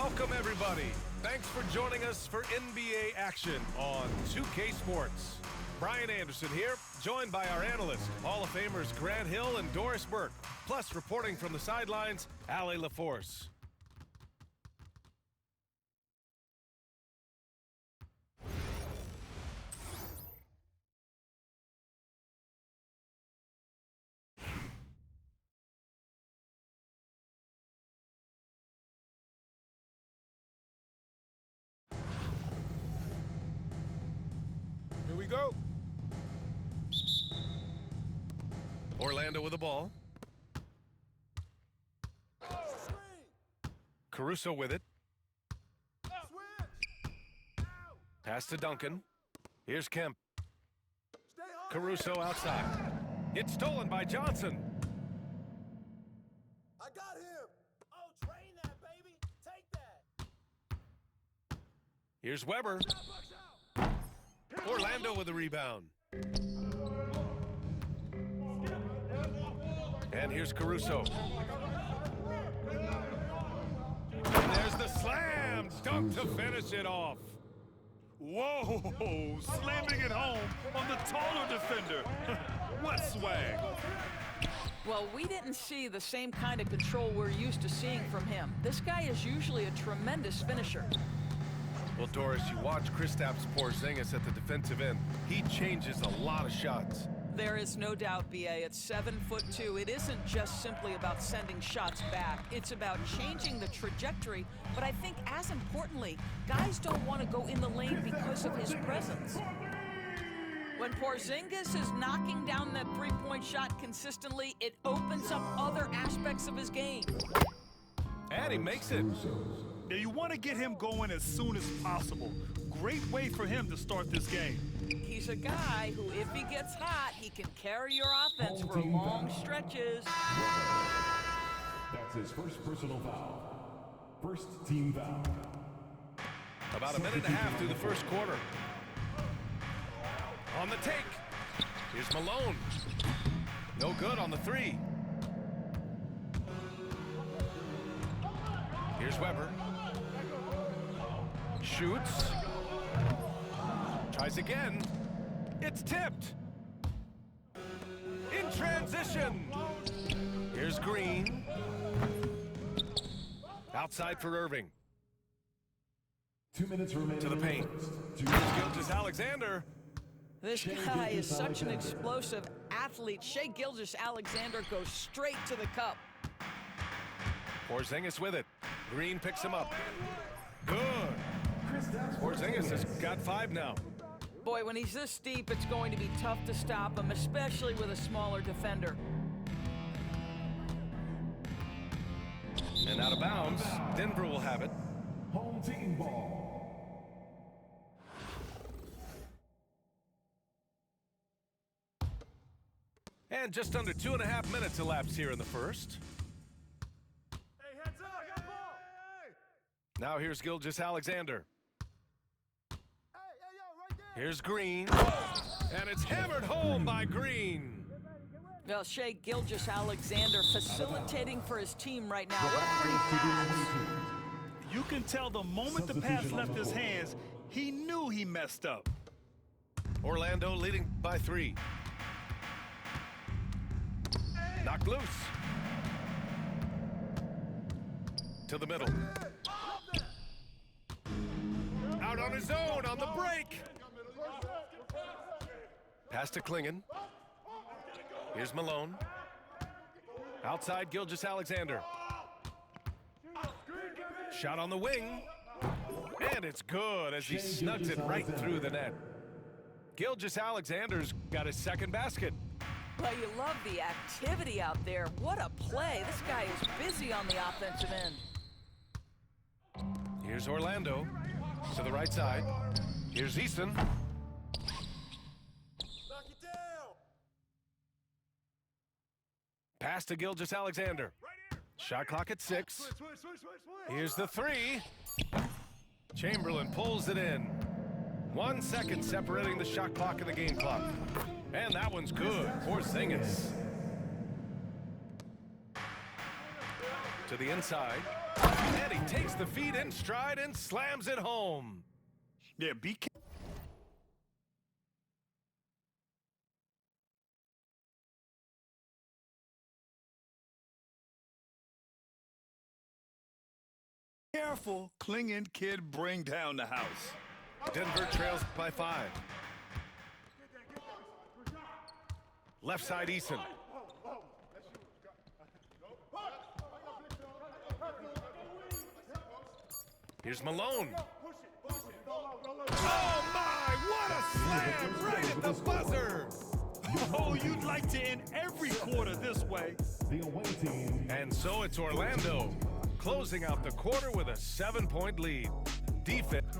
Welcome, everybody. Thanks for joining us for NBA action on 2K Sports. Brian Anderson here, joined by our analysts, Hall of Famers Grant Hill and Doris Burke, plus reporting from the sidelines, Allie LaForce. Here we go. Orlando with the ball. Caruso with it. Pass to Duncan. Here's Kemp. Caruso outside. It's stolen by Johnson. I got him. Oh, train that, baby. Take that. Here's Weber. Orlando with the rebound. And here's Caruso. And there's the slam dunk to finish it off. Whoa, slamming it home on the taller defender. What swag. Well, we didn't see the same kind of control we're used to seeing from him. This guy is usually a tremendous finisher. Well, Doris, you watch Kristaps Porzingis at the defensive end. He changes a lot of shots. There is no doubt, B.A. At 7'2", it isn't just simply about sending shots back. It's about changing the trajectory. But I think, as importantly, guys don't want to go in the lane because of his presence. When Porzingis is knocking down that three-point shot consistently, it opens up other aspects of his game. And he makes it. Now you want to get him going as soon as possible. Great way for him to start this game. He's a guy who, if he gets hot, he can carry your offense for long stretches. That's his first personal foul. First team foul. About a minute and a half through the first quarter. On the take. Here's Malone. No good on the three. Here's Weber. Shoots. Tries again. It's tipped. In transition. Here's Green. Outside for Irving. 2 minutes remaining. To the paint. Here's Gilgeous-Alexander. This guy is such an explosive athlete. Shai Gilgeous-Alexander goes straight to the cup. Porzingis with it. Green picks him up. Good. Porzingis has got 5 now. Boy, when he's this deep, it's going to be tough to stop him, especially with a smaller defender. And out of bounds, Denver will have it. home team ball. And just under 2.5 minutes elapsed here in the first. Hey, heads up. I got ball. Now here's Gilgeous-Alexander. Hey, yo, right there. Here's Green. And it's hammered home by Green. Well, Shai Gilgeous-Alexander facilitating for his team right now. What a great pass. You can tell the moment the pass left his hands, he knew he messed up. Orlando leading by 3. Knocked loose. To the middle. Out on his own on the break. Pass to Klingon. Here's Malone. Outside Gilgeous-Alexander. Shot on the wing. And it's good as he snugs it right through the net. Gilgeous-Alexander's got his second basket. Well, you love the activity out there. What a play. This guy is busy on the offensive end. Here's Orlando to the right side. Here's Easton. Knock it down. Pass to Gilgeous-Alexander. Shot clock at 6. Here's the 3. Chamberlain pulls it in. 1 second separating the shot clock and the game clock. And that one's good. Porzingis. To the inside. And he takes the feed in stride and slams it home. Yeah, be careful. Clinging kid bring down the house. Denver trails by 5. Left side Eason. Here's Malone. Oh my, what a slam right at the buzzer. Oh, you'd like to end every quarter this way. The away team. And so it's Orlando closing out the quarter with a 7-point lead. Defense.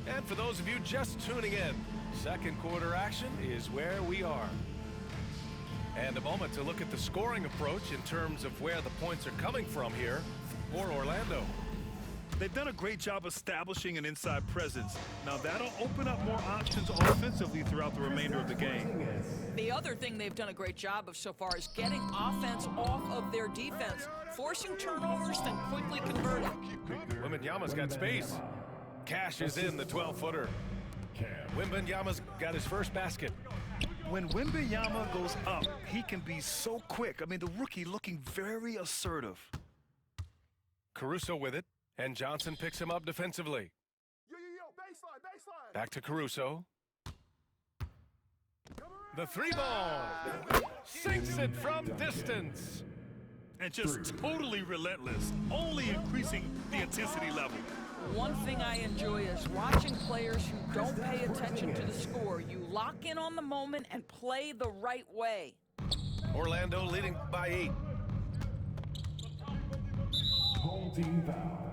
And for those of you just tuning in, second quarter action is where we are. And a moment to look at the scoring approach in terms of where the points are coming from here for Orlando. They've done a great job establishing an inside presence. Now that'll open up more options offensively throughout the remainder of the game. The other thing they've done a great job of so far is getting offense off of their defense, forcing turnovers, then quickly converting. Wembanyama's got space. Cash is in the 12-footer. Wembanyama's got his first basket. When Wembanyama goes up, he can be so quick. I mean, the rookie looking very assertive. Caruso with it, and Johnson picks him up defensively. Baseline. Back to Caruso. The 3-ball. Sinks it from distance. And just totally relentless, only increasing the intensity level. One thing I enjoy is watching players who don't pay attention to the score. You lock in on the moment and play the right way. Orlando leading by 8. Home team foul.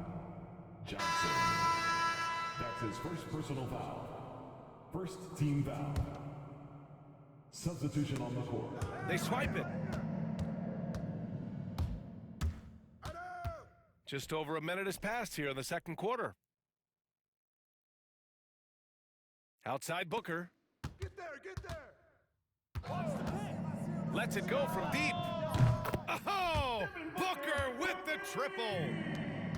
Johnson. That's his first personal foul. First team foul. Substitution on the court. They swipe it. Just over a minute has passed here in the second quarter. Outside Booker. Get there. Lets it go from deep. Oh! Booker with the triple.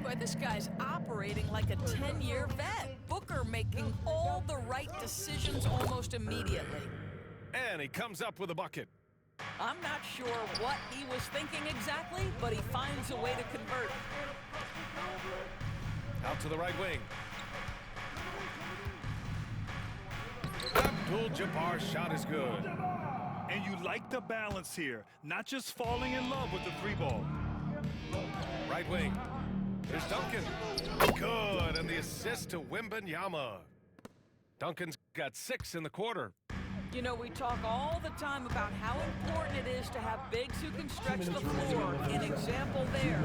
Boy, this guy's operating like a 10-year vet. Booker making all the right decisions almost immediately. And he comes up with a bucket. I'm not sure what he was thinking exactly, but he finds a way to convert. Out to the right wing. Abdul-Jabbar's shot is good. And you like the balance here, not just falling in love with the 3-ball. Right wing. Here's Duncan. Good, and the assist to Wembanyama. Duncan's got 6 in the quarter. You know, we talk all the time about how important it is to have bigs who can stretch the floor. An example there.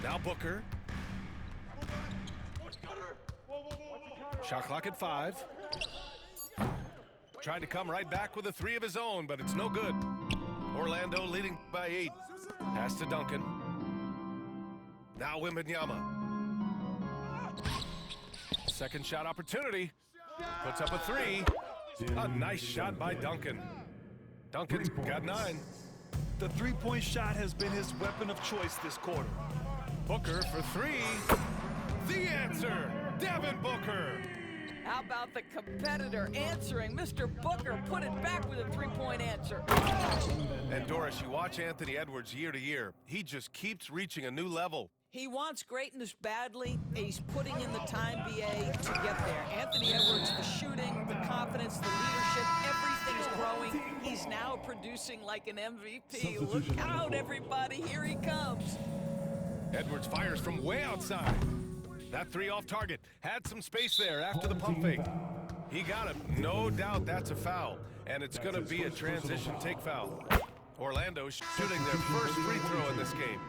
Now Booker. Shot clock at 5. Tried to come right back with a 3 of his own, but it's no good. Orlando leading by 8. Pass to Duncan. Now Wembanyama. Second shot opportunity. Puts up a 3. A nice shot by Duncan. Duncan's got 9. The 3-point shot has been his weapon of choice this quarter. Booker for 3. The answer, Devin Booker. How about the competitor answering? Mr. Booker put it back with a 3-point answer. And Doris, you watch Anthony Edwards year to year. He just keeps reaching a new level. He wants greatness badly. He's putting in the time, BA, to get there. Anthony Edwards, the shooting, the confidence, the leadership, everything's growing. He's now producing like an MVP. Look out, everybody. Here he comes. Edwards fires from way outside. That 3 off target. Had some space there after the pump fake. He got it. No doubt that's a foul. And it's going to be a transition take foul. Orlando's shooting their first free throw in this game.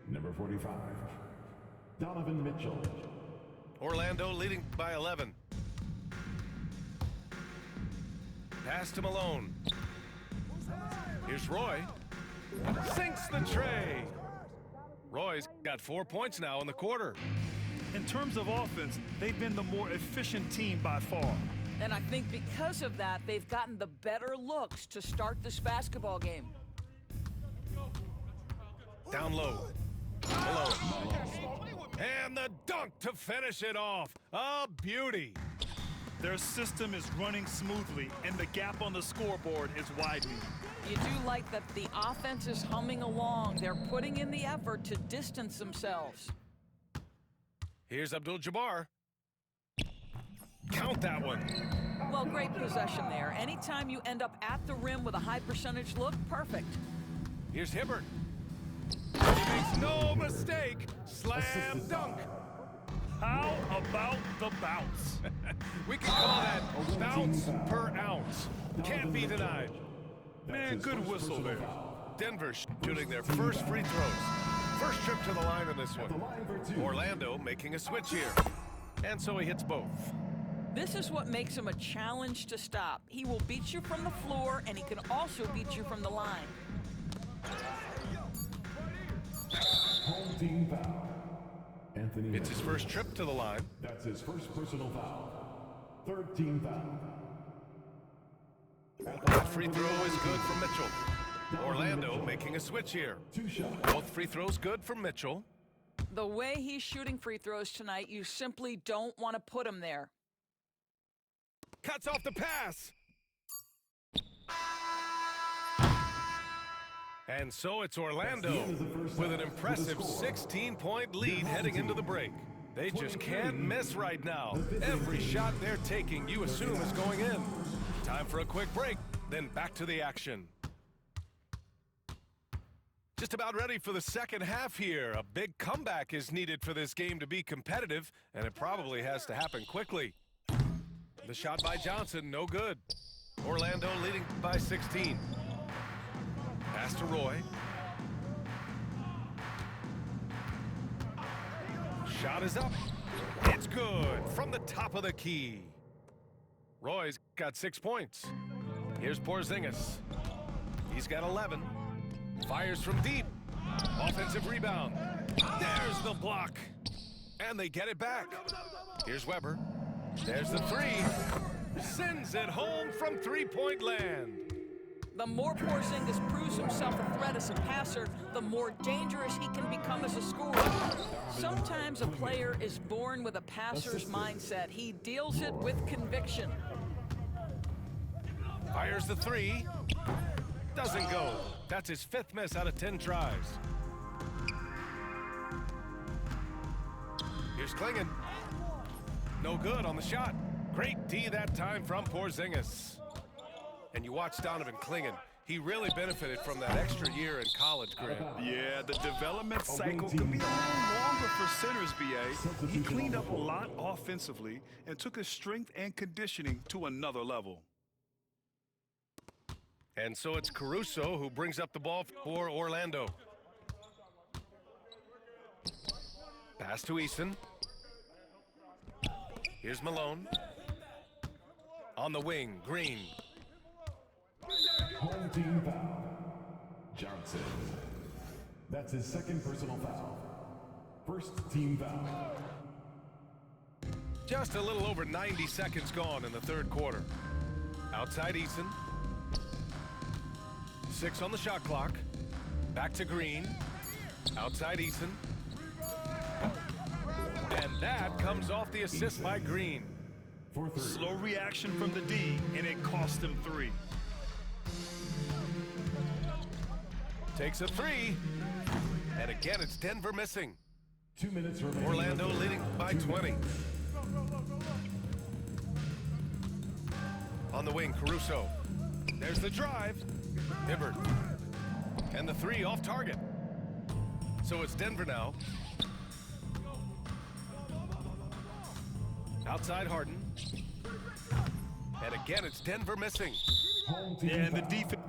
Number 45. Donovan Mitchell. Orlando leading by 11. Pass to Malone. Here's Roy. Sinks the tray. Roy's got 4 points now in the quarter. In terms of offense, they've been the more efficient team by far. And I think because of that, they've gotten the better looks to start this basketball game. Down low. Malone. And the dunk to finish it off. A beauty. Their system is running smoothly, and the gap on the scoreboard is widening. You do like that the offense is humming along. They're putting in the effort to distance themselves. Here's Abdul-Jabbar. Count that one. Well, great possession there. Anytime you end up at the rim with a high percentage look, perfect. Here's Hibbert. He makes no mistake. Slam dunk. How about the bounce? We can call that bounce per ounce. Can't be denied. Man, good whistle there. Denver shooting their first free throws. First trip to the line in this one. Orlando making a switch here. And so he hits both. This is what makes him a challenge to stop. He will beat you from the floor, and he can also beat you from the line. Home team foul. Anthony. It's his first trip to the line. That's his first personal foul. Third team foul. That free throw is good from Mitchell. Orlando making a switch here. 2 shots. Both free throws good from Mitchell. The way he's shooting free throws tonight, you simply don't want to put him there. Cuts off the pass. And so it's Orlando with an impressive 16-point lead heading into the break. They just can't miss right now. Every shot they're taking, you assume, is going in. Time for a quick break, then back to the action. Just about ready for the second half here. A big comeback is needed for this game to be competitive, and it probably has to happen quickly. The shot by Johnson, no good. Orlando leading by 16. Pass to Roy. Shot is up. It's good from the top of the key. Roy's got 6 points. Here's Porzingis. He's got 11. Fires from deep. Offensive rebound. There's the block. And they get it back. Here's Weber. There's the three. Sends it home from three-point land. The more Porzingis proves himself a threat as a passer, the more dangerous he can become as a scorer. Sometimes a player is born with a passer's mindset. He deals it with conviction. Fires the three. Doesn't go. That's his 5th miss out of 10 tries. Here's Klingon. No good on the shot. Great D that time from Porzingis. And you watch Donovan Klingon. He really benefited from that extra year in college, Grant. Yeah, the development cycle could be a little longer for centers, BA. He cleaned up a lot offensively and took his strength and conditioning to another level. And so it's Caruso who brings up the ball for Orlando. Pass to Easton. Here's Malone. On the wing, Green. Home team foul. Johnson. That's his 2nd personal foul. First team foul. Just a little over 90 seconds gone in the 3rd quarter. Outside Easton. 6 on the shot clock. Back to Green. Outside Easton. And that comes off the assist by Green. Slow reaction from the D, and it cost him 3. Takes a 3. And again, it's Denver missing. 2 minutes remaining. Orlando leading by 20. On the wing, Caruso. There's the drive. Hibbert. And the 3 off target. So it's Denver now. Outside Harden. And again, it's Denver missing. Yeah, and the defense